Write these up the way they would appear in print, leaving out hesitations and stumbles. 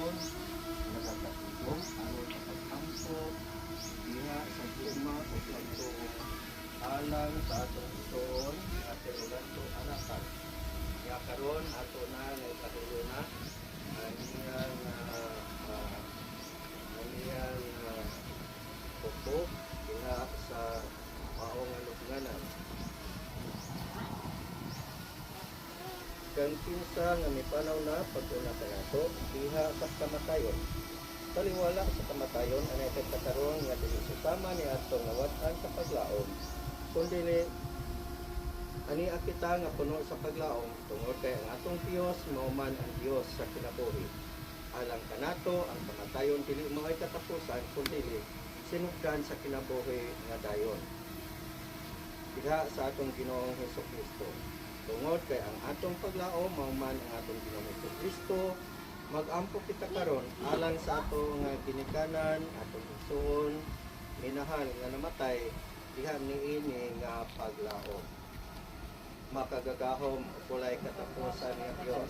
karon nagkakatigong aron sa pag-ampo diha sa guma o pagtuo alang sa atong ituon at Rolando Arakan. Kaya karon ato na nagpatuloy na aniyang pupo diha sa maong lubnganan. Kang kinsa nga mipanaw na pag-una kanato diha sa kamatayon. Taliwala sa kamatayon anay kagkataron nga dili susama ni ato nga wat-an sa paglaom. Kundi ani kita nga puno sa paglaom tungod kay ang atong Dios mao man ang Dios sa kinabuhi. Alang kanato ang kamatayon dili mao'y katapusan kundi sinugdan sa kinabuhi nga dayon. Diha sa atong Ginoong Hesukristo. Tungod kay ang atong paglaom mao man ang atong Ginoong Hesukristo, mag-ampo kita karon alang sa ato nga ginikanan, atong igsoon, minahal nga namatay diha niini nga paglaom. Makagagahom o kulay katapusan nga Dios.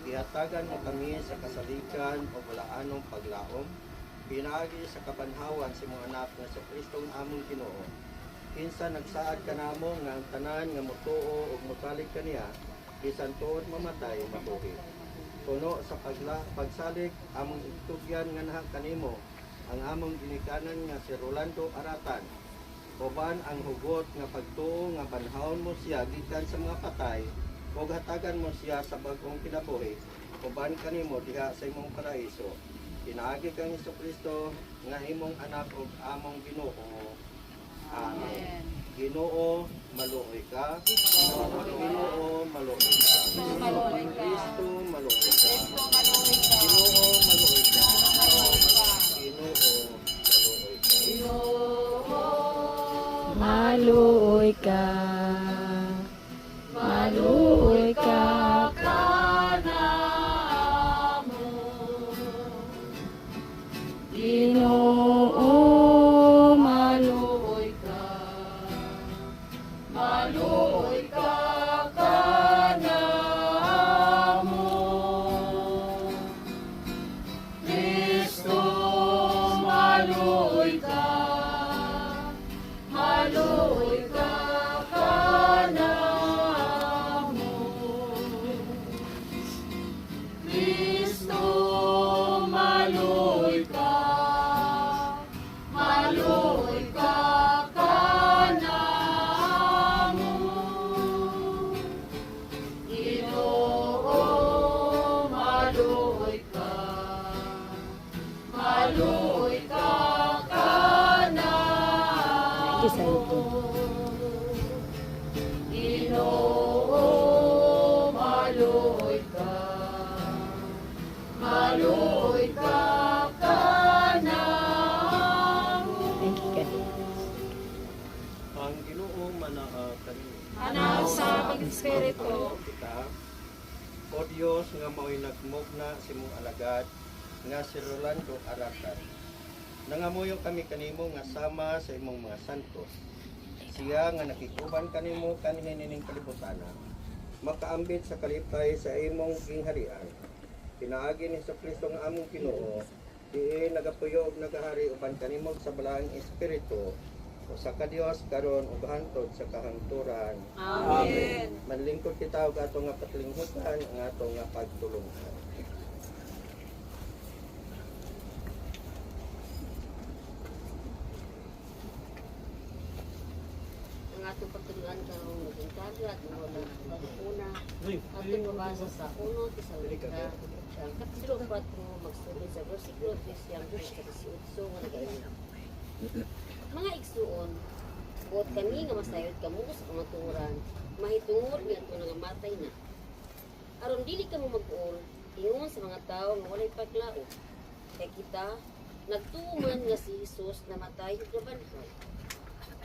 Ihatagan mo kami sa kasalikan o walaanong paglaom, pinaagi sa kabanhawan si mong anak nga sa Kristong among Ginoo. Kinsa nagsaad ka namo nga ang tanan nga motuo ug mosalig kaniya bisan tuod mamatay mabuhi. Puno sa pagsalig among itugyan nga naha kanimo ang among ginikanan nga si Rolando Aratan. Uban ang hugot nga pagtuo nga banhawon mo siya gikan sa mga patay ug hatagan mo siya sa bag-ong kinabuhi. Uban kanimo diha sa imong paraiso. Pinaagi kang Hesukristo nga imong anak ug among Ginoo. Amen. Ginoo, maluoy ka. Ginoo, maluoy ka. Kristo, maluoy ka. Ginoo, maluoy ka. Ginoo, maluoy ka. Maluoy ka kanamo, Ginoo, maluoy ka kanamo, Kristo, maluoy ka kanamo, Kristo, maluoy ka kanamo, Ginoo, maluoy ka kanamo, Ginoo, maluoy ka kanamo. Thank you, God. ang Ginoo manaa kanimo. Manaw sa pag-espiritu. Kita, o Dios nga mao'y nagmugna si mong alagad nga si Rolando Aratan. Nangamuyo kami kanimo nga sama sa imong mga santos. Siya nga nakikuban kanimo kanhining kalibutana. Makaambit sa kalipay sa imong gingharian. Pinaagi ni Hesukristo nga among Ginoo, diin nagapuyo ug nagahari uban kanimo sa balaang espiritu. O sa ka-Dios karon ug hantod sa kahangturan. Amen. Manlingkod kita og ato nga patlinghutan ang ato nga pagtulungan. Ang atong pagtuluan karong naging kagat na wala pagkuna atong mabasa sa 1 Tesalonica ang kapitulo 4 magsulod sa versikulo 3 hanggang sa 18 nga nagaingon. Mga igsuon, buot kami nga masayod kamo sa kamatuoran, mahitungod nga ito nga matay na. Aron dili kamo mag-uol, ingon sa mga tao nga walay paglaom. Kay kita nagtuman nga si Jesus namatay ug nabanhaw.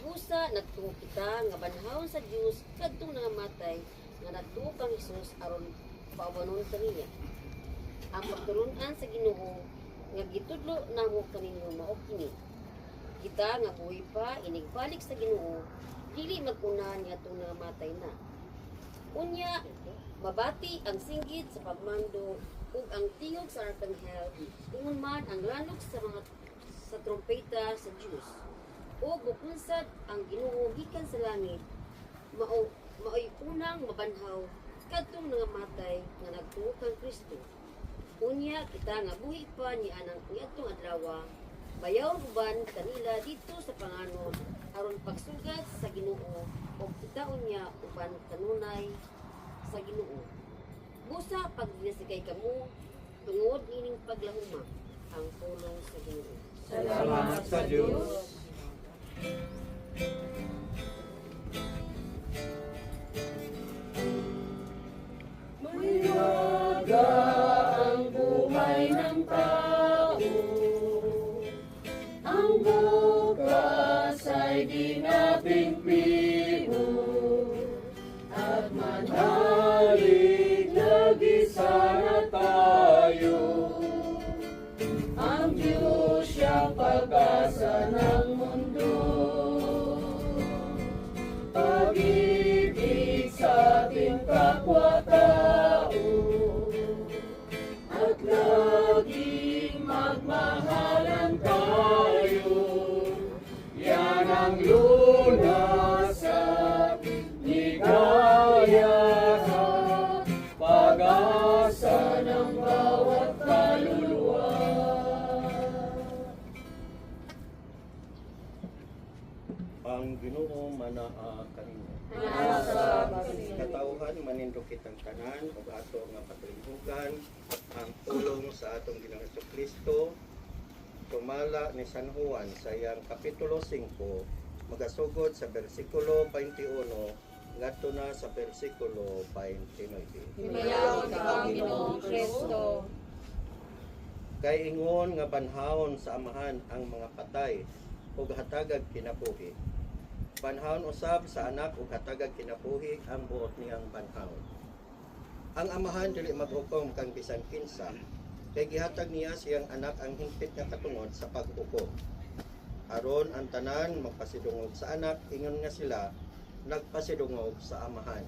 Busa nagtuo kita nga banhawon sa Dios kadtong nangamatay nga nagtuo kang Jesus aron paubanon kaniya. Ang pagtulunan sa Ginoo nga gitudlo namo kaninyo mao kini. Kita nga buhi pa inigbalik sa Ginoo, dili mag-unahan nga itong namatay na. Unya, mabati ang singgit sa pagmando ug ang tingog sa arkanghel, ingon man ang lanok sa trompeta sa Diyos. O bukunsad ang Ginoo gikan sa langit, maoy unang mabanhaw kadtong nangamatay nga nagtuo kang Kristo. Unya kita nga buhi pa ni anang niadtong adlaw, bayaw uban kanila dito sa panganon aron pagsugat sa Ginoo o kitaon niya uban kanunay sa Ginoo. Busa pag dinasikay kamo tungod ining paglahuma ang pulong sa Ginoo. Salamat sa Diyos. Mayaga ang buhay ng tao, ang bukas ay di nating piho, at manalig lagi sana tayo. Ang Diyos siyang pag-asa ng mundo, pag-ibig sa ating kapwa-tao, at laging magmahalan tayo. Yan ang lunas at ligaya, pag-asa ng bawat kaluluwa. Ang Ginoo manaa kanimo. Nasa Katawhan manindog kitang tanan ug ato nga patilinghugan ang pulong sa atong Ginoong Jesucristo. Tumala ni San Juan sa iyang kapitulo 5 magasugod sa bersikulo 21 ngadto na sa bersikulo 29. Himayaw ka, Ginoong Kristo. Kay ingon nga banhawon sa amahan ang mga patay ug hatagag kinabuhi. Banhawon usab sa anak ug hatagag kinabuhi ang buot niyang banhawon. Ang amahan dili maghukom kang bisan kinsa, kay gihatag niya siyang anak ang hingpit nga katungod sa paghukom. Aron ang tanan magpasidungog sa anak, ingon nga sila nagpasidungog sa amahan.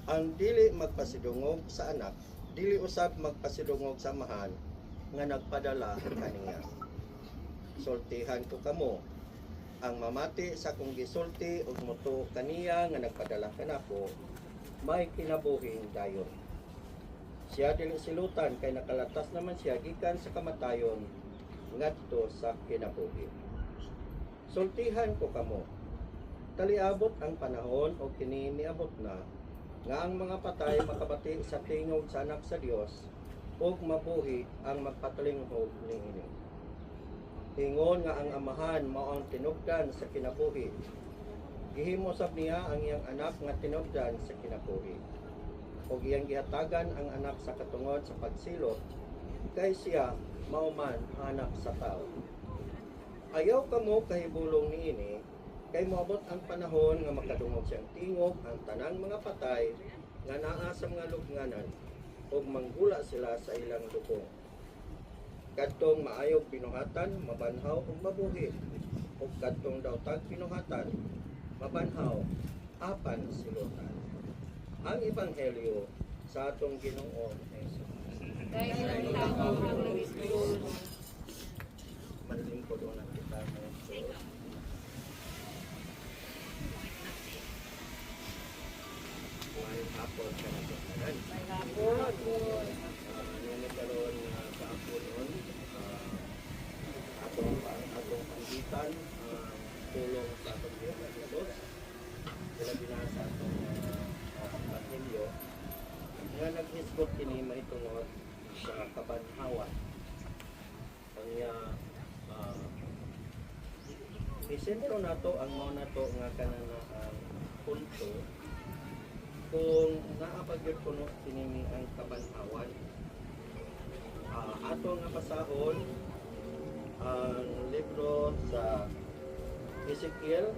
Ang dili magpasidungog sa anak, dili usab magpasidungog sa amahan nga nagpadala kaniya. Sultihan ko kamo, ang mamati sa kong gisulti ug moto kaniya nga nagpadala kanako, may kinabuhing dayon. Siya dili silutan kay nakalatas naman siya gikan sa kamatayon ngadto sa kinabuhi. Sultihan ko kamo, taliabot ang panahon o kini niabot na nga ang mga patay makabati sa tingog sa anak sa Dios ug mabuhi ang magpatalinghog niini. Ingon nga ang amahan mao ang tinubdan sa kinabuhi. Gihimo sab niya ang iyang anak nga tinubdan sa kinabuhi. Ug iyang gihatagan ang anak sa katungod sa pagsilot kay siya mao man anak sa tao. Ayaw kamo kahibulong niini kay moabot ang panahon nga makadungog siyang tingog ang tanang mga patay nga naa sa mga lubnganan ug manggula sila sa ilang lubong. Kadtong maayog binuhatan, mabanhaw ug mabuhi. Ug kadtong dawtag binuhatan, mabanhaw, apan silutan. Ang ebanghelyo sa atong Ginoo Jesus. Dahil ang tao ang nagisulo. Madaling ko doon ang kita mo. Ngayong hapon ka na ito. Ngayon karoon sa hapon nun, atong panggitan, tulong sa atong Ginoo Jesus. Sila binasa atong Evangelyo nga naghisgot kini mahitungod sa kabanhawan. Kanya isentro nato ang mao nato nga kanang punto kung naapagyud kuno kini ang kabanhawan. Ato nga pasahon ang libro sa Ezekiel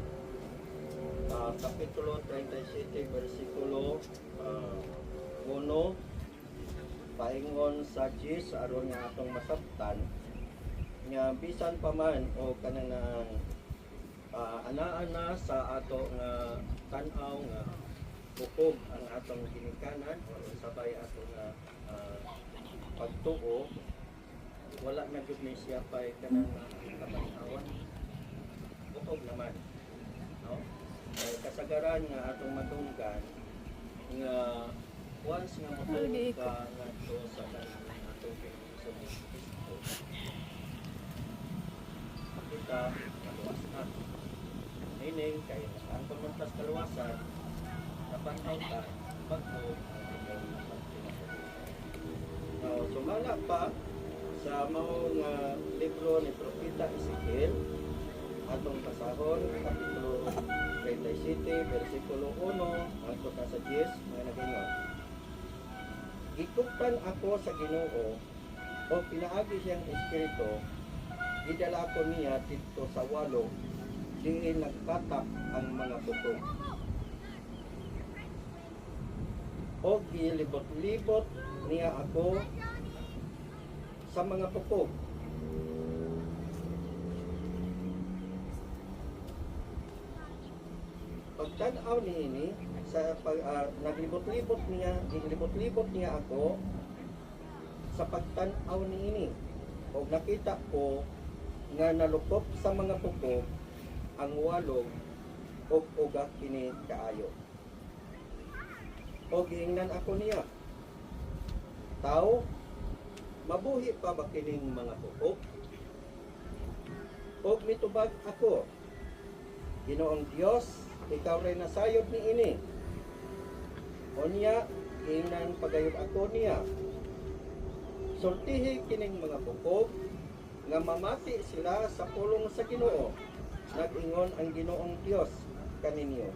kapitulo 37 versikulo 1 paingon sa Diyos aron nga atong masabtan nga bisan pa man o kanang ana-ana sa ato nga tan-aw nga bukog ang atong ginikanan o sabay ato nga pagtuo, wala na gud ni siya pa kanang kabanhawan. Bukog naman. No? Kasagaran nga atong matunggan nga once nga matulog ka ngadto sa kanang atong Kristo, kita kaluwas na. Meaning, kaya ang pamuntas kaluwasan, napanhaw ka, bago ang ikaw na pagpinapagod. Now, sumala pa sa maong libro ni Propeta Ezekiel, atong pasahon, kapitulo 37, versikulo 1, hangtod na sa 10, mga nagingon. Gikuptan ako sa Ginoo, o pinaagi siyang Espiritu, idala ko niya dito sa walo, diin nagkatak ang mga bukog. O gilibot-libot niya ako sa mga bukog. Pagtanaw niini sa naglibot-libot niya ako sa pagtanaw niini. O nakita ko nga nalukop sa mga bukog ang walog o ugat kini kaayo. O giingnan ako niya, tao, mabuhi pa ba kining mga bukog? O mitubag ako, Ginoong Dios, ikaw rin nasayod ni ini. O niya, giingnan pagayod ako niya, sultihi kining mga bukog, nga mamati sila sa pulong sa Ginoo. Nag-ingon ang Ginoong Dios kaninyo.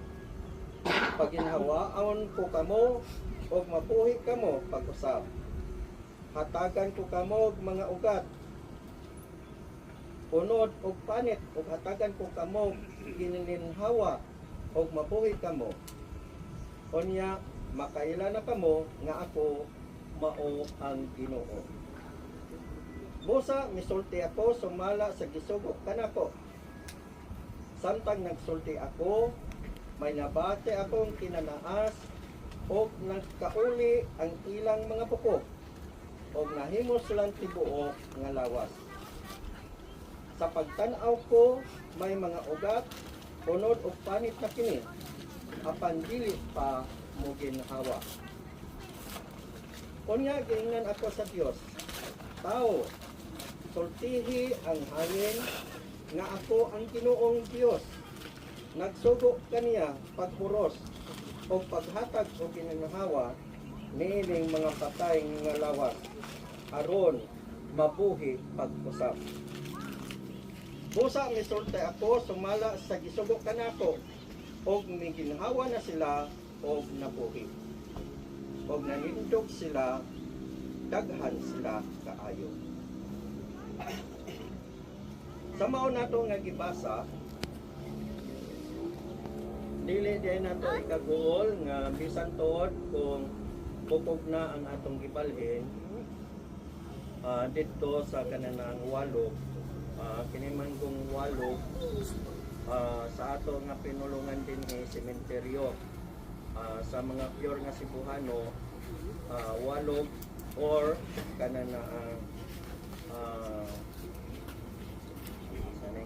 Paginhawaon ko kamo o mabuhi kamo pag-usap. Hatagan ko kamo mga ugat. Punod o panit o hatagan ko kamo ginininhawa o mabuhi kamo. Unya makaila na kamo nga ako mao ang Ginoo. Busa misulti ako sumala sa gisugok kanako. Samtang nagsulti ako, may nabate akong kinanaas o nagkauli ang ilang mga bukog o nahimos silang tibuok nga lawas. Sa pagtanaw ko, may mga ugat, punod o panit na kini, apan dili pa mo ginhawa. Kunya giingnan ako sa Dios, tao, sultihi ang hangin nga ako ang Ginoong Dios. Nagsugo kaniya pagpuros o paghatag o ginhawa niining mga patay nga lawas aron mabuhi pag-usap. Busa misulti ako sumala sa gisugo kanako og miginhawa na sila og nabuhi. Og nanindog sila, daghan sila kaayo. Sa mao nato nga gibasa, dili din nato ikagool nga bisan tuod kung pupog na ang atong gibalhin dito sa kananang walog, kiniman kong walog sa ato nga pinulungan din ni sementeryo, sa mga pure nga Cebuano, walog or kananang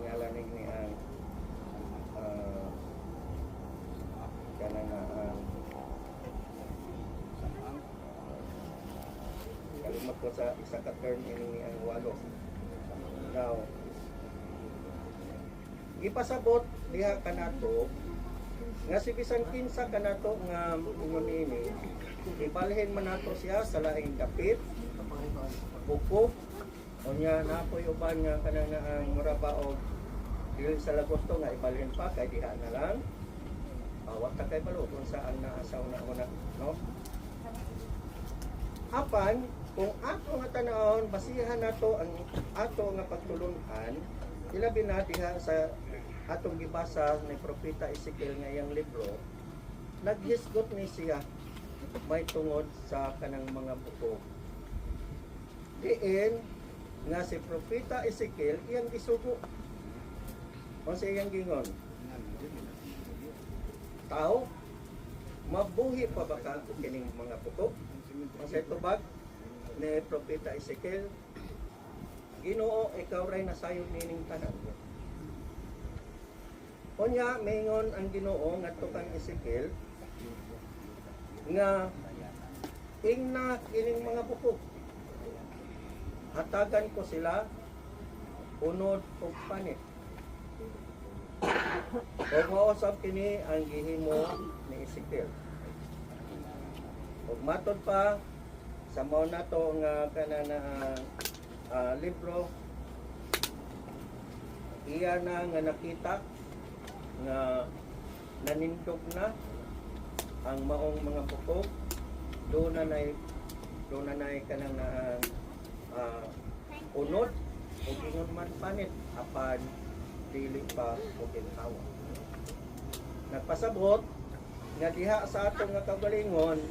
ngalan ni ang kananaan kalimot ko sa isa ka term ini ang walo. Now, ipasabot diha kanato nga si bisan kinsa kanato nga ingon ini, ibalhin man nato siya sa laing dapit, buko, unya napoy uban nga kanang muraba og dili sa lagosto nga ibalhin pa kay diha na lang. Wa ta kay balo kung saan naasaw na una, no? Apan kung ato nga tanawon basihan nato ang ato nga pagtulungan, ilabi na diha sa atong gibasa ni Propeta Ezekiel nga iyang libro, naghisgot ni siya may tungod sa kanang mga bukog. Diin nga si Propeta Ezekiel iyang gisugo. O sa iyang gingon, tao, mabuhi pa ba ka kining mga bukog? O sa itubag, ni Propeta Ezekiel, Ginoo, ikaw ray nasayod nining tanan. Unya, mingon ang Ginoo ngadto kang Ezekiel nga ingna kining mga bukog. Hatagan ko sila unod ug panit. Ug mausab kini ang gihimo ni Ezekiel. Ug matod pa sa mao nato nga kanana libro, iya na nga nakita nga nanindog na ang maong mga bukog. Doon na nay kanang unod o ingon man panit apan dili pa o ginhawa. Nagpasabot nga diha sa atong nga kagalingon,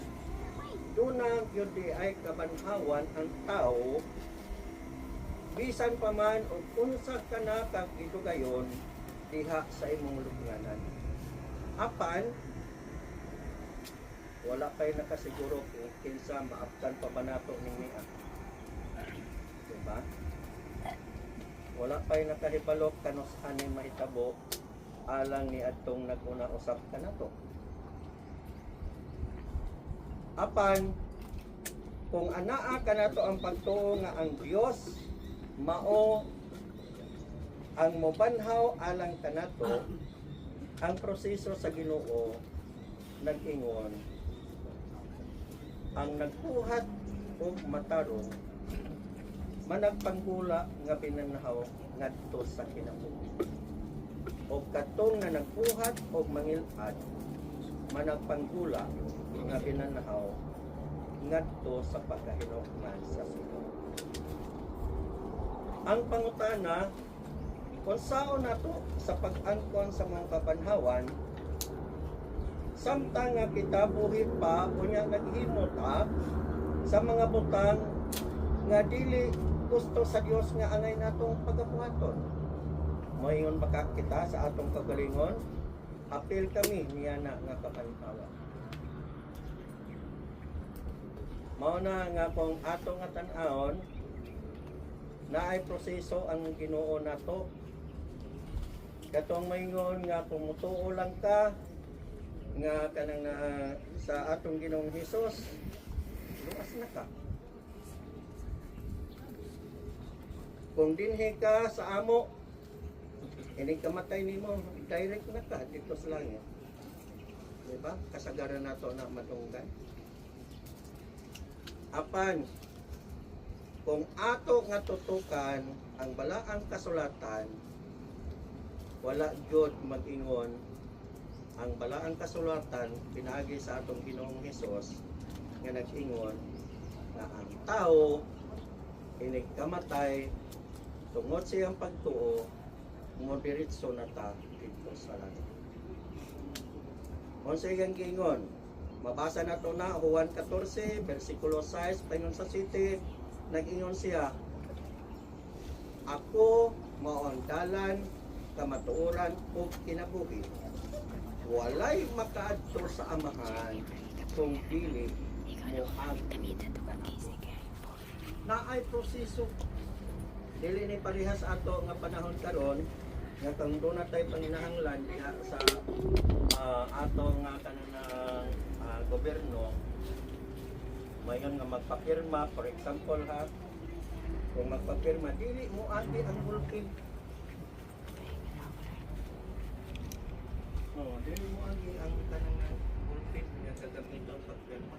doon na yun di ay kabanhawan ang tao bisan pa man o unsa ka na kag idugayon diha sa imong lubnganan. Apan wala kay nakasiguro kung kinsa maaptan pa ba nato ning niya. Diba? Wala kay nakahibalo kanos ani mahitabo alang ni adtong naguna usap ka nato. Apan kung anaa ka nato ang pagtuo nga ang Dios mao ang mobanhaw alang kanato, ang proseso sa Ginoo nag-ingon ang nagbuhat o matarong managpanggula nga pinanhaw ngadto sa kinabuhi. O katong na nagbuhat o mangilad managpanggula nga pinanhaw ngadto sa pagkahinungdan sa Ginoo. Ang pangutana kung sao nato sa pag-angkon sa mga kabanhawan samtang nga kita buhi pa unya naghimo ta sa mga butang nga dili gusto sa Dios nga angay natong pagabuhaton. Moingon baka kita sa atong kagalingon, apil kami niya na nga kabanhawa. Mao na nga kung ato nga tan-awon na ay proseso ang Ginoo nato. Katong moingon nga kung mutuo lang ka nga kanang sa atong Ginoong Hesus, luas na ka. Kung dinhi ka sa amo, ining kamatay nimo, direct na ka dito sa langit. Diba? Kasagaran nato na matunggan. Apan, kung ato nga tutukan ang balaang kasulatan, wala gyud mag-ingon ang balaang kasulatan pinaagi sa atong Ginoong Hesus nga nag-ingon na ang tao inig kamatay tungod siyang pagtuo mobiritso na ta dito sa langit. Unsa iyang giingon? Mabasa nato na Juan 14 bersikulo 6 paingon sa 7, nag-ingon siya, ako mao ang dalan, kamatuoran ug kinabuhi. Walay makaadto sa amahan kung dili mo ang naay proseso. Dili ni parehas ato nga panahon karon nga kung doon na tayo panginahanglan diha sa ato nga kanang gobyerno mayon nga magpapirma, for example ha, kung magpapirma dili mo ati ang bulkin. Dili mo agi ang kanang bulkin nga gagamiton pagpirma.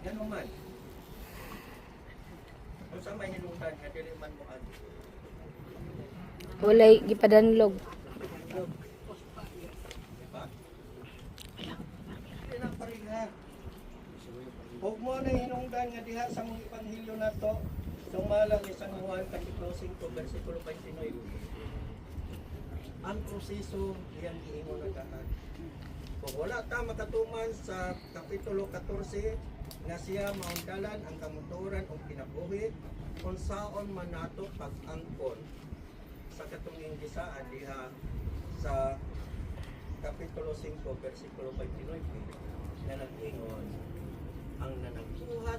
Yan man. Kung sa may hinungdan nga dili man mo agi. Walay gipadanlog. Diba? Dili na pareha. Huwag mo na hinungdan nga diha sa mong ipanghilyo na to, sumalang ni San Juan kapitulo 5 versikulo 29. Ang proseso iyang giingon na dahan. Kung wala ta makatuman sa kapitulo 14 nga siya maundalan ang kamuturan o kinabuhi kung saon man nato pag-angkon sa katunging gisaan diha sa kapitulo 5 versikulo 29 na nag-ingon ang nanagbuhat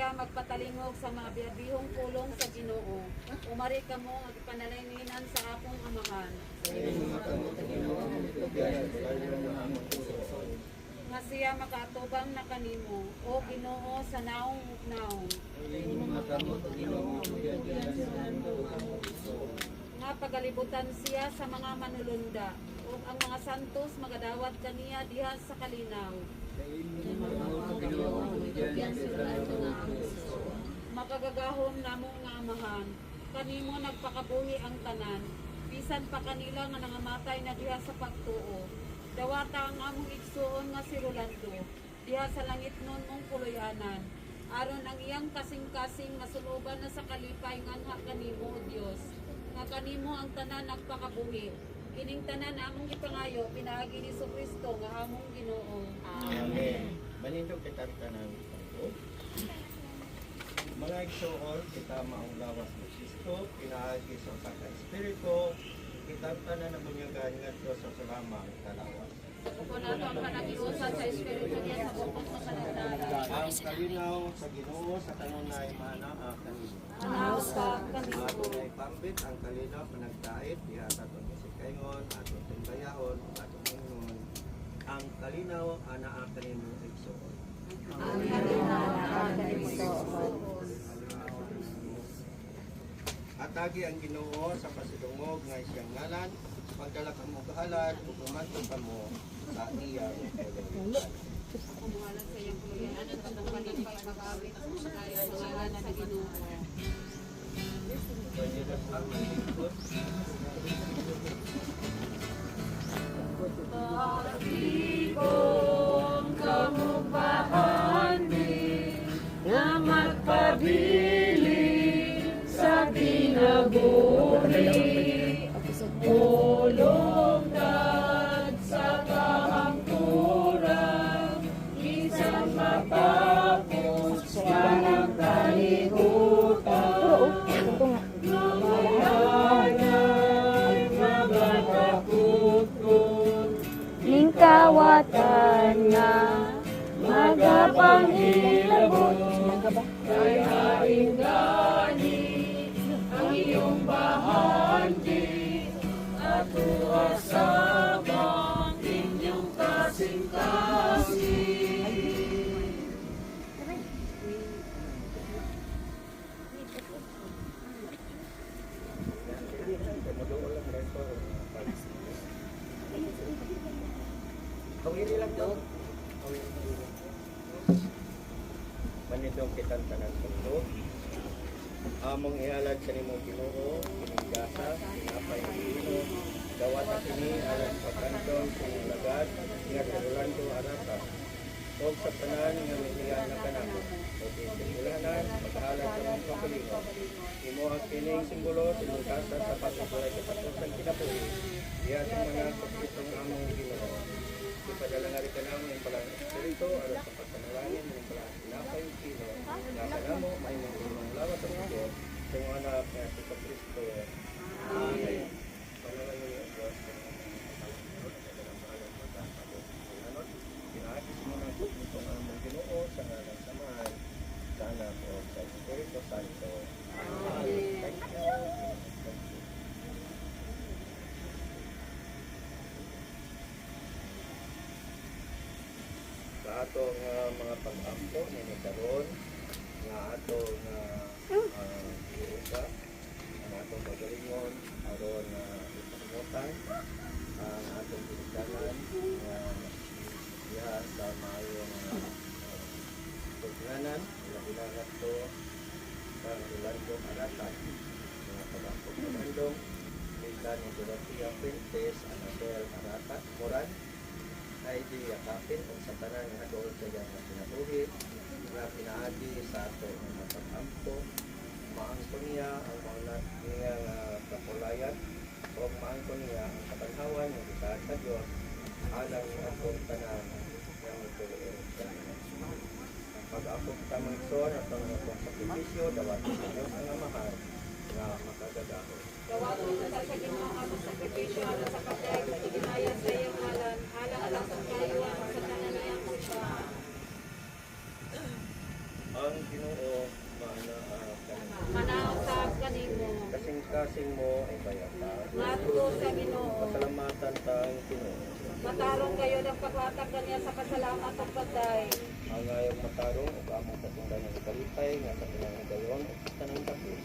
siya magpatalingog sa mabiyabihong pulong sa Ginoo. Umari kamo ang panalanginanan sa akong amahan. Sa imong mga kamot, Ginoo, ang bigyan sa balayo ng among puso. nga siya makaatubang na kanimo o Ginoo sa naong naong nga pagalibutan siya sa mga manulunda ug ang mga santos magadawat kaniya diha sa kalinaw. Makagagahom namong nga amahan, kanimo nagpakabuhi ang tanan, bisan pa kanila nga nangamatay na diha sa pagtuo. Dawata ang among igsuon nga si Rolando, diha sa langit nun mong kuluyanan, aron ang iyang kasing-kasing masuluban na sa kalipay nganha kanimo, O Dios, nga kanimo ang tanan nagpakabuhi. Kining tanan among ipangayo, pinaagi ni Kristo nga among Ginoo. Amen. Manindog kita tanan ko. Mga igsoon, kita maong lawas ni Kristo, pinaagi sa usa ka espiritu, kita tanan na bunyagan ngadto sa salamang kalawas. Kung ato ang panagiusan sa espiritu niya sa bukod sa kanagdanan. Ang kalinaw sa Ginoo sa kanunay manaa kanimo. Anaw sa kanimo. Ato na ipambit ang kalinaw panagdait diha sa atong isikayngon, atong timbayahon, atong ingon. Ang kalinaw anaa kanimo igsoon. Atagi ang Ginoo sa pasidungog nga siyang ngalan, pagdala ka mo kahalad, ug umanto ka mo sa iyang kagawian. Kumuhalan sa iyang kuluyanan at ang kalipay mag-awit sa kagaya ng ngalan ng Ginoo. Pagdilas ang malingkod, Pag-ibong kamugbahan nga magpabiling sa kinabuhi, ulungdad sa kahangturan, isang matapos ka ng kalibutan, namayanay mga kakutkot, lingkawatan nga magapangilabot, kay haing gani ang iyong bahagi, at uasabang inyong kasing-kasing. Kawili lang daw. Manindong kitang tanan mundo. Among ihalad sa nimong Ginoo, kinigasa, kinapay ang Ginoo, dawat at ini alas pagkantong sa iyong lagad, nga Rolando Arata. O sa tanan nga milihan na kanako, o tisimulanan, paghahalad sa mong kapalingon. Imo ang kining simbolo, tinungkasa sa pagkakulay sa patusan kinabuhi, diya sa mga kapitong among Ginoo. Ipadala nga rin ka namin yung palang espiritu, alas sa pagkamalangin, yung palang pinapay yung Pino, nasa namo, may mga lawat ang Diyos, sa mga anak na si Kristo. Amen. Panalangin yung Diyos, pinahagis mo ng ito ang among Ginoo sa ngalan samahan, sa anak o sa Espiritu Santo. Amen. Thank you. Sa atong mga pag-ampo ni karon nga atong iusa ang atong pagalingon aron ipangumutan ang atong pinagdanan nga diha sa maayong tugnanan ilabilangat to sa Rolando Arata mga pag-ampo Rolando Litan ni Dorothea Fuentes, Anabel Arata Moran ID yakapin kung sa tanan nga doon sa iyang pinabuhi nga pinaagi sa ato mga pag-ampo maangko niya ang mga niyang kapulayan o maangko niya ang katanhawan ng isahan sa Diyos alang sa atong tanan ng ituloy pag-apog tamang son at ang atong sakripisyo dawat sa Diyos ang amahal nga makagagahon. Gawato sa Ginoo ang among sakripisyo alang sa pagdayeg sa ginaya sa iyang ngalan, alang sa kayuan sa tanan na iyang pagpaan. Ang Ginoo manaag kanimo. Manausap kanimo. Kasing-kasing mo ay bayata. Ngadto sa Ginoo. Pasalamatan tang Ginoo. Matarong kayo ng pagwatag kaniya sa pasalamat ug pagday. Ang ngayong matarong ug among katungdan ng kalipay nga sa pinangayon ug tanang dapit.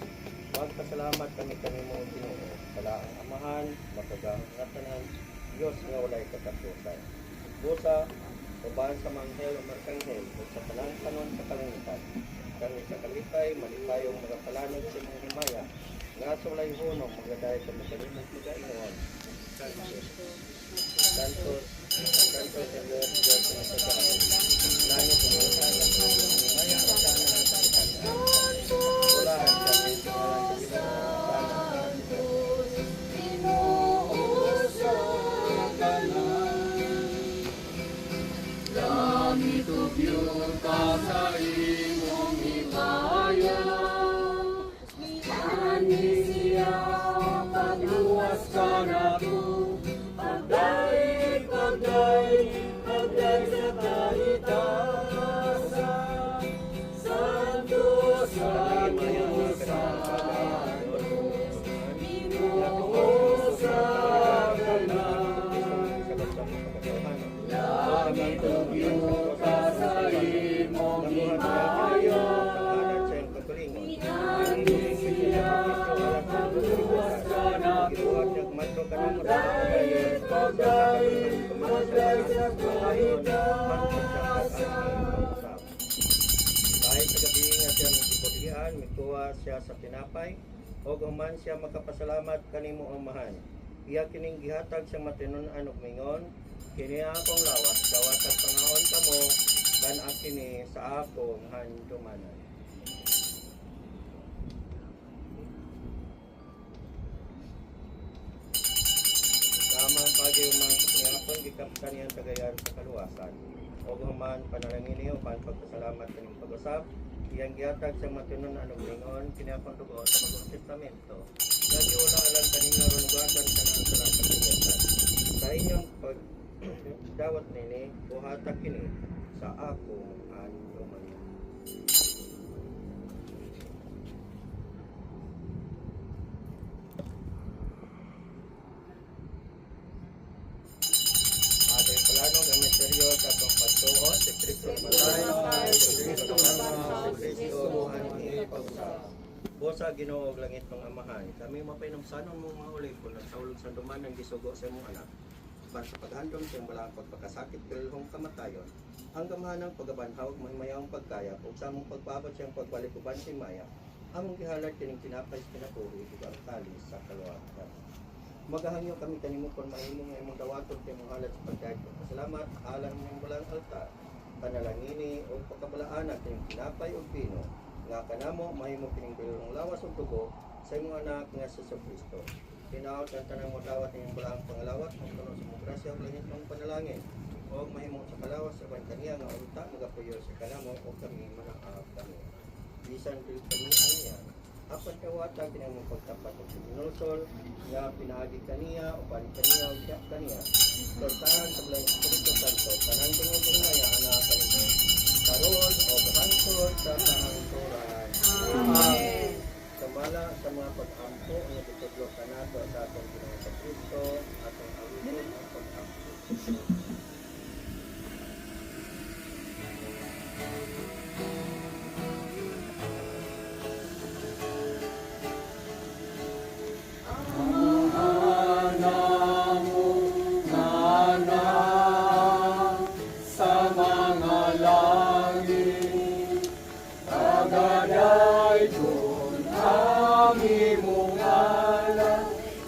Magpasalamat kami kanimo Ginoo. Kalaang amahan, makagahong nga tanan, Diyos nga walay katapusan. Busa uban sa manghel o markanghel ug sa tanang kanon sa kalangitan. Kami sa kalipay, malipayong mga palanog sa mga himaya, nga sa walay hunong magaday sa magalimot magaingon. Santos, Santos, Santos, ang Diyos, Diyos na sa dahil. Langit ang mga anak ng mga himaya, at sana ang sakitandaan. Ulahan sa ating singalan sa Langit ug yuta sa imong himaya, ani siya pagluwas ka nato, pagday, pagday, pagday sa kahitasan. Santo, Santo, Santo, Ginoo sa kanan. Langit ug yuta sa imong himaya, ani siya pagluwas ka nato, pagday, pagday, pagday sa kahitasan. Kahit sa gabi nga siya ng gibuhian, mikuha siya sa tinapay, o guman siya makapasalamat kanimo amahan. Iya kining gihatag sa matinunan ug mingon, kini akong lawas, dawatag pangaon kamo, kan akini sa akong handumanan. Tamang pagi umang kapangapon, gikaptan niya tagayan sa kaluwasan. O guman panalangin niyo, pan pagpasalamat kaning pag-usap, iyang gihatag sa matinunan ug mingon, kini akong dugo sa bagong testamento. Yang giulaalan kaninyo runugasan sa nang sarang kalibutan. Sa inyong pagdawat nini, buhatag kini sa akong handumanan. Ating plano ng misteryo sa itong pagtuon, si Kristo namatay, si Kristo namatay, si Kristo ang ipag-usap. Busa Ginoo og langit ng amahan, kami mapainomsanon mong mauli kung nagsaulog sa duman ng gisugo sa imong anak. Para sa paghandom sa iyong balang pagpakasakit kilhong kamatayon, ang gamahanang pagabanhaw ug mahimayang pagkayap ug sa among pagpaabot siyang pagbalikuban si Maya, among gihalad kining tinapay sa kinabuhi ug ang talis sa kaluwagan. Magahangyo kami kanimo kon mahimo nga imong dawaton kay imong halad sa pagkayat ug pasalamat alang ning balang altar, panalangini ug pagkabalaan kining tinapay ug pino, nga kanamo mahimo kining bilong lawas ug dugo sa imong anak nga si Kristo. Tinaot ang tanang magawat ng balang pangalawat ang tunod sa grasya ug langit ng panalangin o mahimong sa kalawas sa kaniya nga unta magapuyo sa kanamo o kami manaab kami. Bisan dili kami aniya. Apat kawata kinamong pagtapat ug sinulsol nga pinaagi kaniya o pan kaniya ug siya kaniya. Tortahan sa balang Espiritu Santo tanan tungod himaya ana kanimo. Karon o hangtod sa kahangturan. Amen. Samala sa mga pag-ampo nga gitudlo kanato sa atong Ginoong Kristo atong awit ang pag-ampo.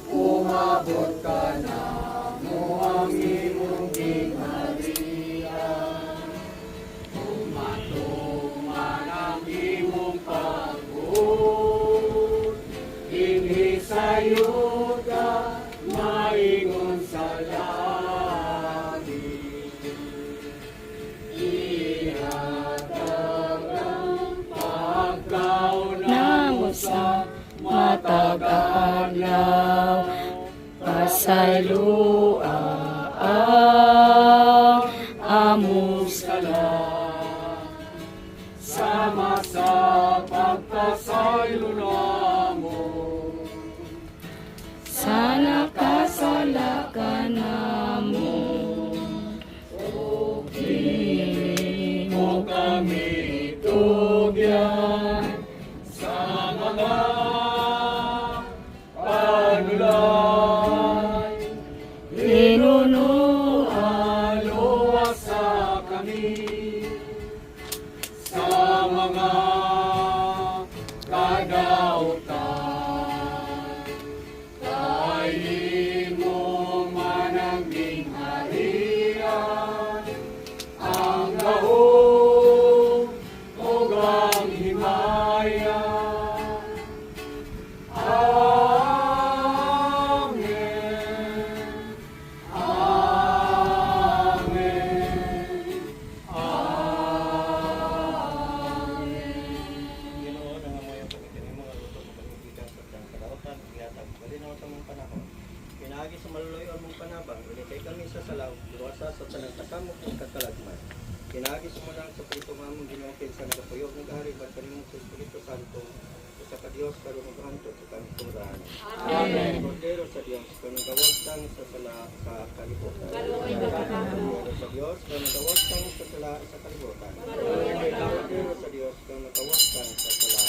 Umabot ka na mo ang imong gingharian, umatuman ang imong pagbuot, inisayo ka maingon sa langit, ihatag ang pagkaunaw sa matag-adlaw, pasayloa ang among sala, sama sa pag kami tugyan sa mga panulay. Inunuan luwas sa kami sa mga kadautan. Kainin mo man ang dingharian, ang gahong o ang himaya. Amen. Amen. Ginoo na nga moyo pagkini mga luto ng panigikan sa tang kadautan gihatag balinaw sa mong panahon. Pinaagi sa maluluyon mong panabang, ilikay kami sa salaw, duwasa sa tanang kasamok ng kakalagman. Pinaagi sa munang sa Kristo mamong ginokil sa nagapuyog ng hari, ba't kanimong sa Espiritu Santo, sa ka-Diyos karon ug hangtod sa kaniturahan. Amen. Cordero sa Dios, kanang gawastang sa sala sa kalibutan. Cordero sa Dios, kanang gawastang sa sala sa kalibutan. Cordero sa Dios, kanang gawastang sa sala.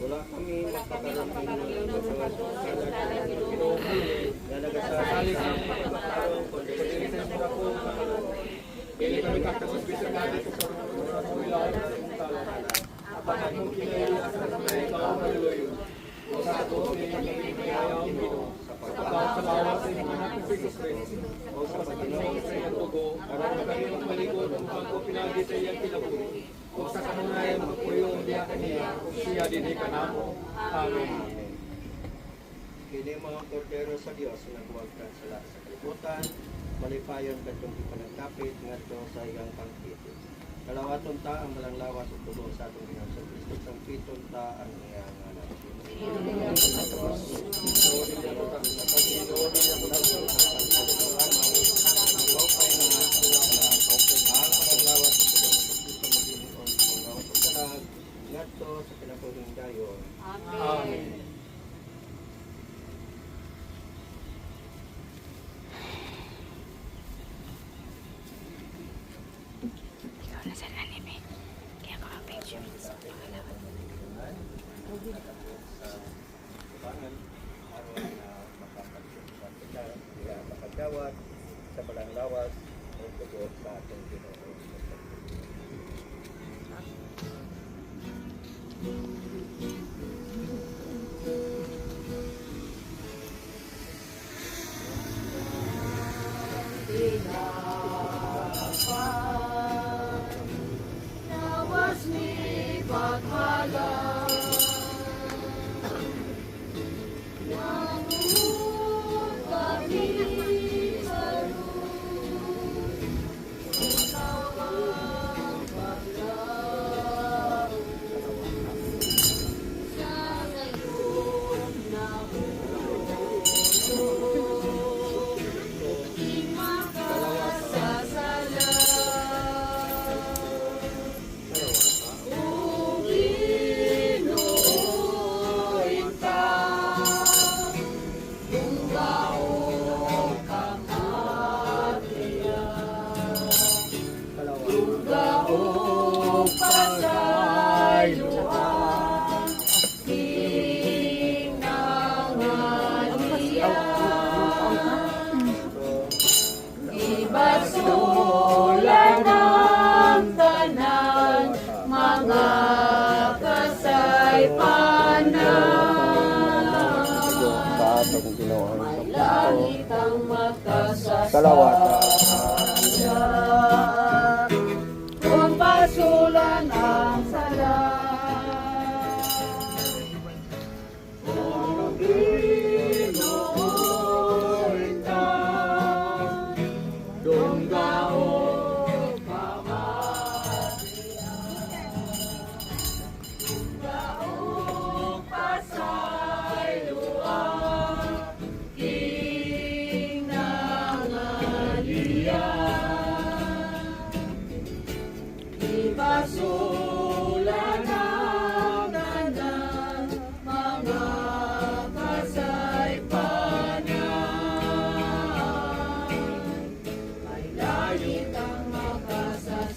Wala kami magpakaroon ng na nagasali sa pagkakaroon ko Pili kami kakasas bisa natin sa pagkakaroon ng talala. Apakan mong kinaya sa mga ikaw maluluyo. O sa ato sa ayaw mo. Sa bawat sa mga natin sa Kristo. O sa pagkinawa sa iyong tugo. Para na kami magmalikod ang pagko pinagi sa iyong kilabuhi. O sa kanunayan magpuyong diya kaniya. O siya din kanamo. Amen. Kini mga kordero sa Dios nagwagtan sila sa kalibutan, malipayon kadtong ipanagkapit ngadto sa iyang pangkiti. Kalawaton ta ang malang lawas ug tubo sa atong Ginoong sa Kristo sang piton ta ang iyang anak. Ngadto sa pinatuling dayon. Amen. Ikaw na sa anime. Kaya ako ang picture sa pangalawa. Makagawad sa balang lawas o tugot sa ating Ginoo. Nawas ni paghalang Nangungod kami sa Ikaw ang paglaw Sa ngayon na Di makasasala Ibasulan ang tanan mga kasaypanan Sa atong Ginoo May langit ang makasasaya Salawat. Kung pasulan ang sala Kung Ginoo'y Dunggao Dunggao pasayloan King nangalian Ibasulan ang tanan mga kasaypanan May lagi kang makasasaya.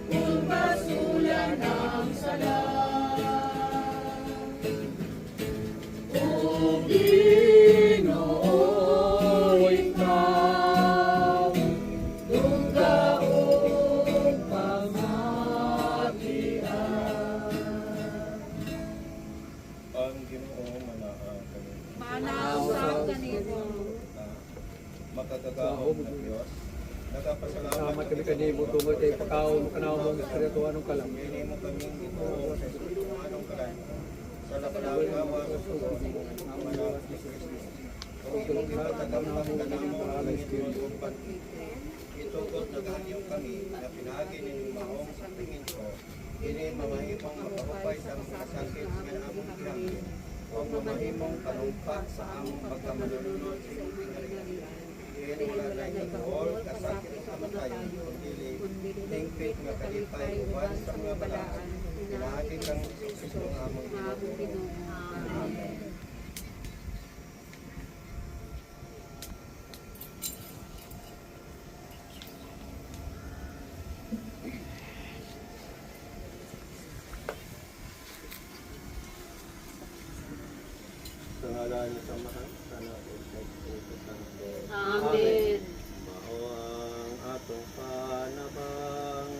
Kung basulan ang sala, O Ginoo, ikaw, dunggaong pamatian. Ang Ginoo manaang kami. Manausap kanimo. Makagagahom ng Diyos. Nagapasalamat Salamat kami kanimo tungod kay pagkaon kanaw mo espiritu anong kalam. Hindi mo kaming Ginoo sa Espiritu anong kalan. Sa lakalagawa sa sugon ang manaw ni Kristo. Kung ginatagam ka kanamo ang Espiritu pati. Itugot nagahanyong kami na pinagi ninyong maong sa tingin ko. Ini mamahimong makahupay sa mga sakit nga among gihangin. O mamahimong panumpa sa among pagkamalulunod sa iyong pingalingan. Ini wala na ikabuhol, kasakit sa kamatayon, kundi tingpit nga kalipay uban sa mga balaan. Pinahagi kang Kristo ng among Ginoo. Amen. Sa ngalan ni Samahan, sana po sa Espiritu Santo. Amen. Mao ang atong panabang.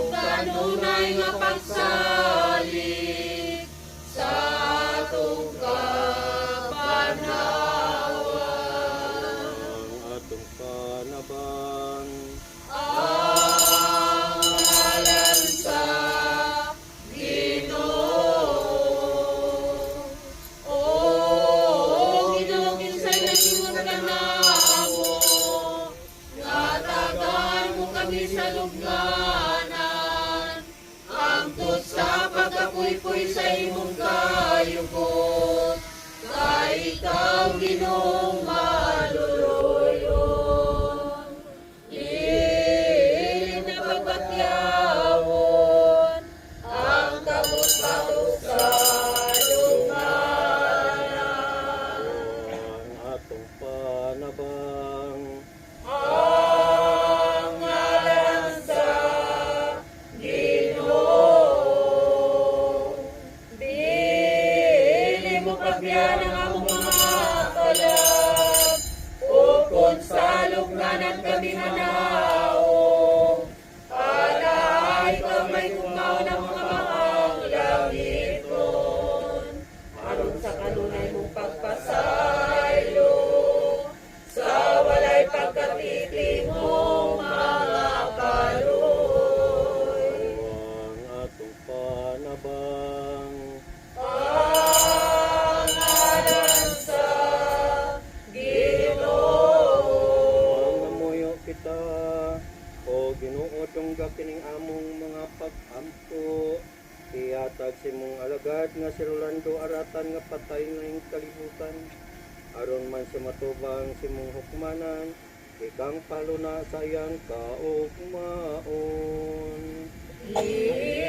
Kanunay nga pagsalik sa atong kapanawan. Ang atong panabang. Ang ngalan sa Ginoo. O Ginoo, kinsay nagsimot ka namo, nga tagaan mo kami sa lugnanan, angkot sa pagkapuy-puy sa imong kayugot, kay ikaw Ginoong maluluyon. Di na pagbatyawon ang kamot-batok sa lugnanan. Ang atong panabang. Ang ngalan sa Ginoo. Dili mo pagyan ang among mga kalag, ukon sa lugnanan kami manaong. Alay kamay kumaw ng mga langiton, aron sa kanunay mong pagpasaylo, sa walay pagkatiting mong mga kaloy. Ang atong panabang. Ang ngalan sa Ginoo. Ang namuyo kita, o Ginoo tungga kining among mga pag-ampo. Ihatag si mong alagad nga si Rolando aratan nga patay ng kalibutan. Aron man si matubang si mong hukmanan, ikang paluna sa iyang kaugmaon. Inaot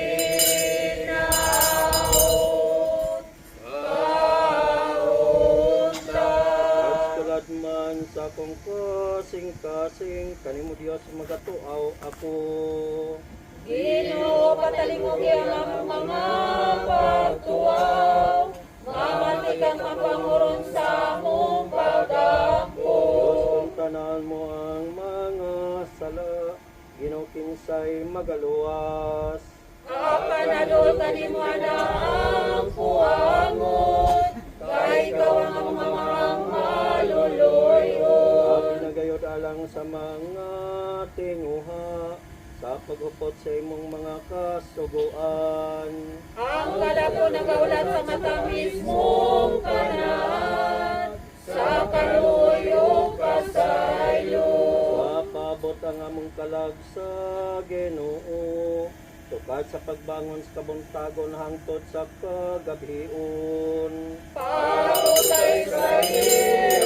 kaunta. Tulad man sa kong kasing-kasing, kanimo Dios magatuaw ako. Ginoo, patalingogi ang among mga pagtuaw, mamati kang mapanguron sa among pag-ampo. Diyos, kung tanan mo ang mga sala, Ginoo kinsay magaluwas. Apanadol kanimo ana ang puangon, kay ikaw ang among mga maluluyon. Amin na gayod alang sa mga tinguha, sa pag-upot sa imong mga kasuguan. Ang kalabo nagaulat sa matamis mong kanan, sa kaluyo kasaylo. Mapabot ang among kalag sa Ginoo. Tukad sa pagbangon sa kabuntagon hangtod sa kagabion. Pautay sa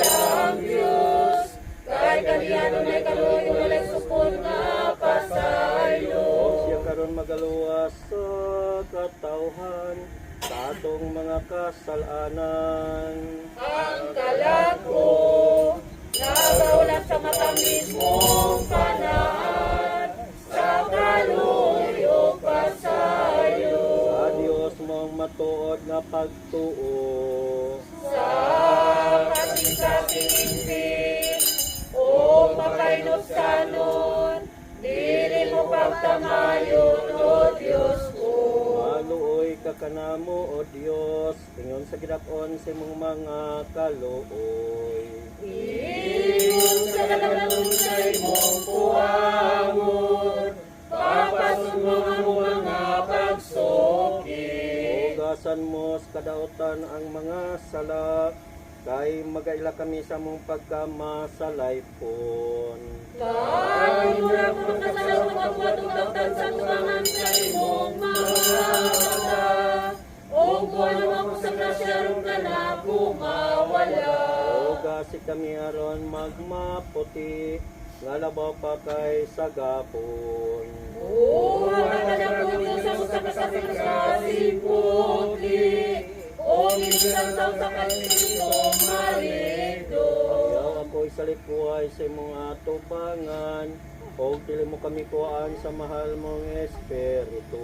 ang Diyos, kay kaniyado na kaluoy walay supon nga pasaylo. O siya karon magaluwas sa katawhan sa atong mga kasalanan. Ang kalako, nagaulat sa matamis mong panaan, sa kaluoy o pasayo. Sa Dios mong matuod nga pagtuo. Sa kasing-kasing impin, o makainupsanon, dili mo pagtamayon, O Diyos ko. Maluoy ka kanamo, O Dios, ingon sa gidakon sa imong mga kaluoy. Iyon sa kalaman sa imong puangon, papasok mo ang mga pagsukit. Hugasan mo sa kadautan ang mga sala, kay magaila kami sa mong pagkamasalaypon. Kay mura ko kasalang mga patutagtan sa tubangan sa imong mga mata. O buwan naman ko sa krasyarong ka na kumawala. Hugasi kami aron magmaputi, nga labaw pa kay sagapon. O ang kanaputo sa usa ka sa puti. O minsan sa kapatid maligdo. Ayaw ako'y salikuhay sa imong atubangan, o dili mo kami kuhaan sa mahal mong espiritu.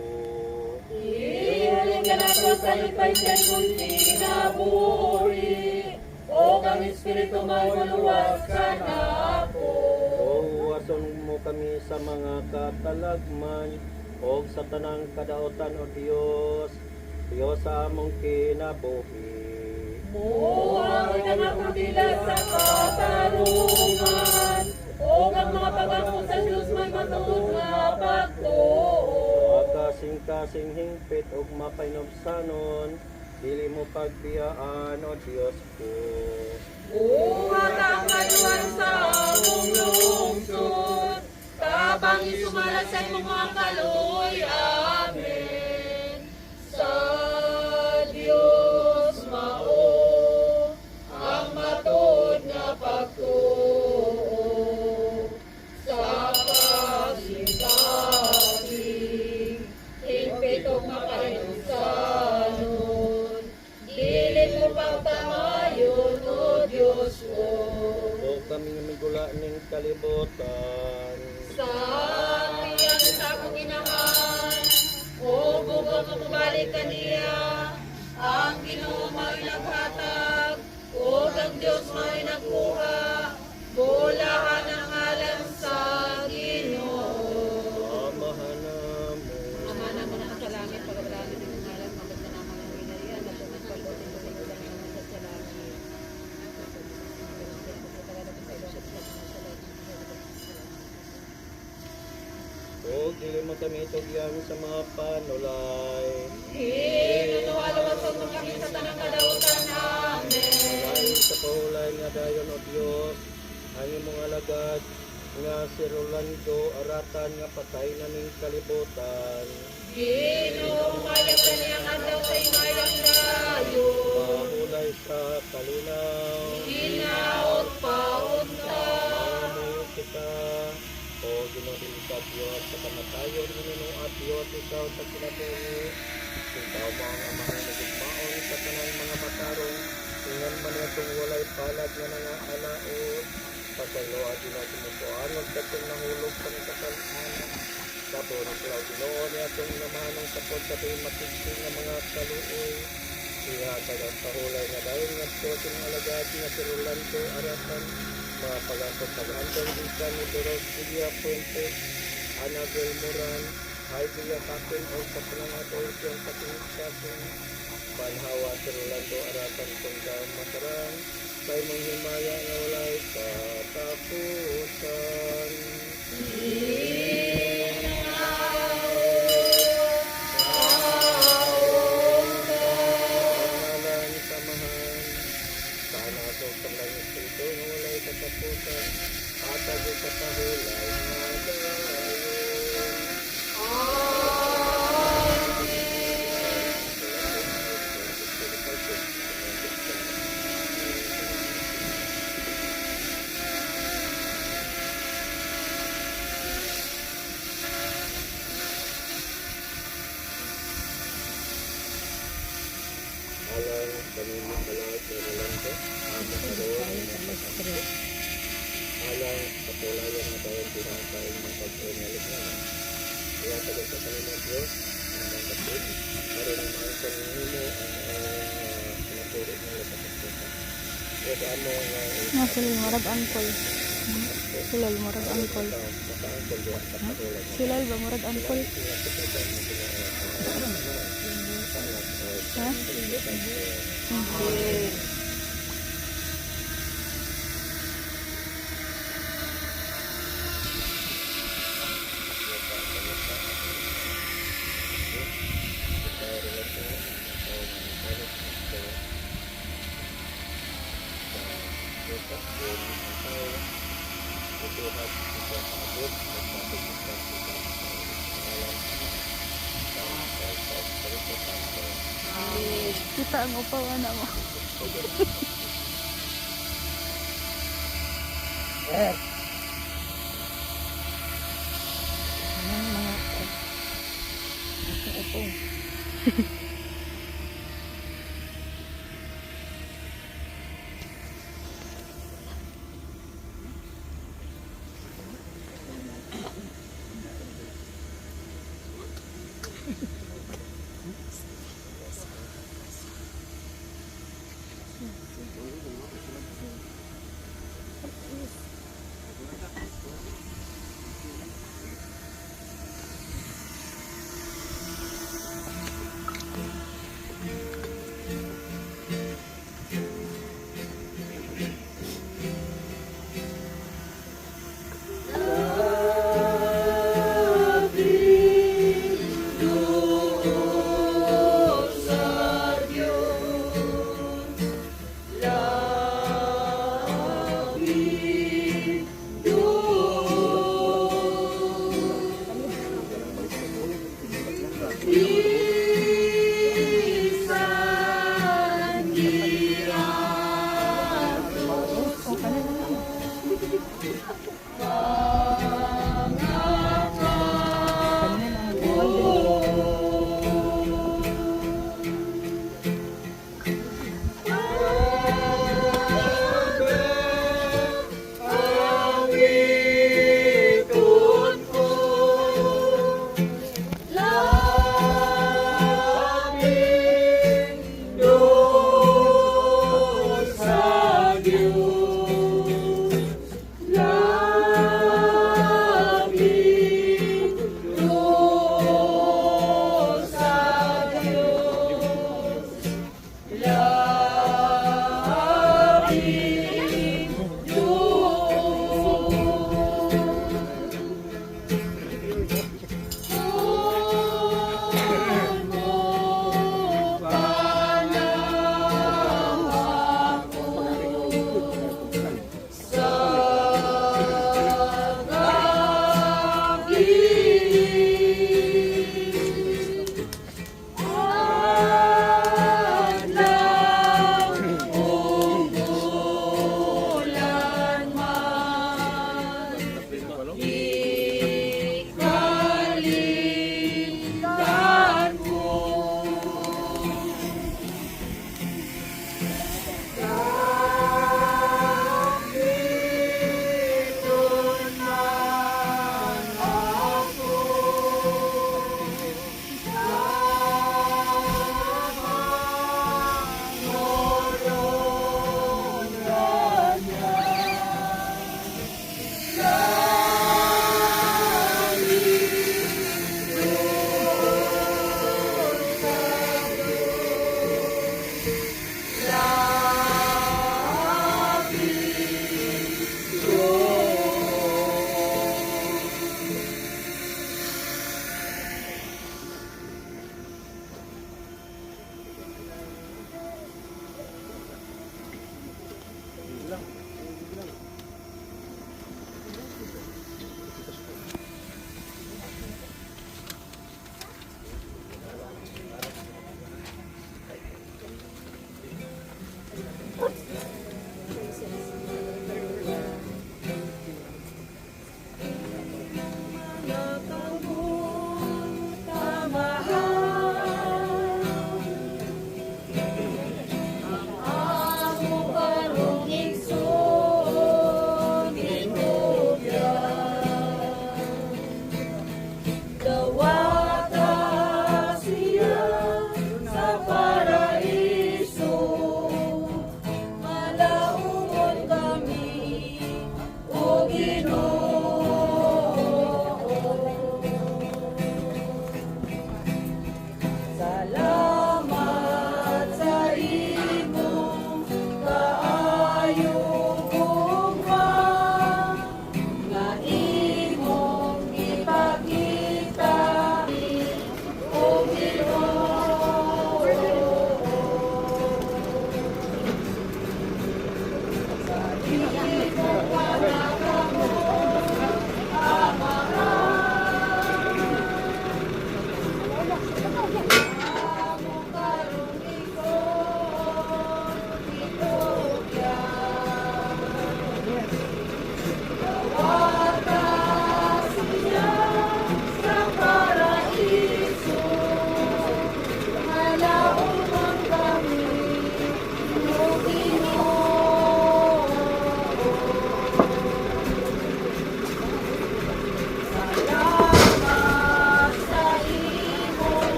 Ihalin ka na ko sa lipay sa imong kinaburi. O kang espiritu may maluwas ka na ako. O wason mo kami sa mga katalagman, o sa tanang kadaotan, O Dios, Diyos sa among kinabuhi. Muhang ka na kundila sa katarungan. O kang mga pagako sa Diyos may matuod nga pagtuo. Kasing-kasing hingpit ug mapainobsanon, dili mo pagbiyaan, O Dios ko. Buhat ang kaluan sa among lungsod, tabang isumalat sa imong mga kaluoy. Amen. Sa Dios mao ang matuod nga pagtuo, sa kasing-kasing hingpit ug makainsanon, dili mo pagtamayon, O Diyos ko. O kami nga migula ning kalibutan, Sa iyan sa akong ginahan, o bugo ko pumalik kaniya, ang Ginoo may naghatag, o ang Diyos may nagkuha, bulahan ang ngalan sa Ginoo. amahan namo. Ama naman ang sa langit, pagkabalangin ng ngalan, maganda naman ang winariyan, at ang pagbutin ko sa iyo lang ang sa langit. O dili mo kami tugyan sa mga panulay. Hinunuhalawas ang kami sa tanang kadautan namin. Lain sa pahulay nga dayon, O Dios, ang imong alagad nga si Rolando aratan nga patay na ning kalibutan. Ginoo, mayag ka niyang adlaw sa imayang dayo. Pahulay sa kalinaw, Ginaot paon ka. mamuyo kita, o ginulong sa Diyos sa kamatayon, ginunong at Diyos ikaw sa kinabuhi. Ikaw mo ang amahan na gugmaon sa tanang mga matarong, ingan man itong walay palad nga nangaalaot. Pasalo at Ginoo sumusuan, huwag katong nahulog sa kasalanan. Tapos ikaw Ginoo niya itong namahanong sapot sa tuwing matigting ng mga kaluoy. Ihatag ang pahulay na dahil nga ito ng alagad nga si Rolando Aratan, mga pag-asok pag-andong ikan ni Dorosia Puentes, Anabel Moran, Heidria Kapin o sa panangatol siyang patingit-kasing panhawa si Rolando Aratan kung daang matarang sa imong himaya nga walay katapusan. Pangalan samahan sana sa utang lang Espiritu nga walay katapusan at sa kahulay nga panginoon sa lahat ng relante, amo karoon, alang sa pulayan na tayong pinakain ng pagpangalik naman. Kaya tagal sa kanilang Diyos, ang mga kapit, para ng mga panginimo ang pinapuri nila sa pagpunta. Kaya paano Na sila marag angkol. Sila marag angkol. makaangkol diya sa patulang. Sila ba marag angkol? Ha? Kita ang upaw anak mo. Mga upo.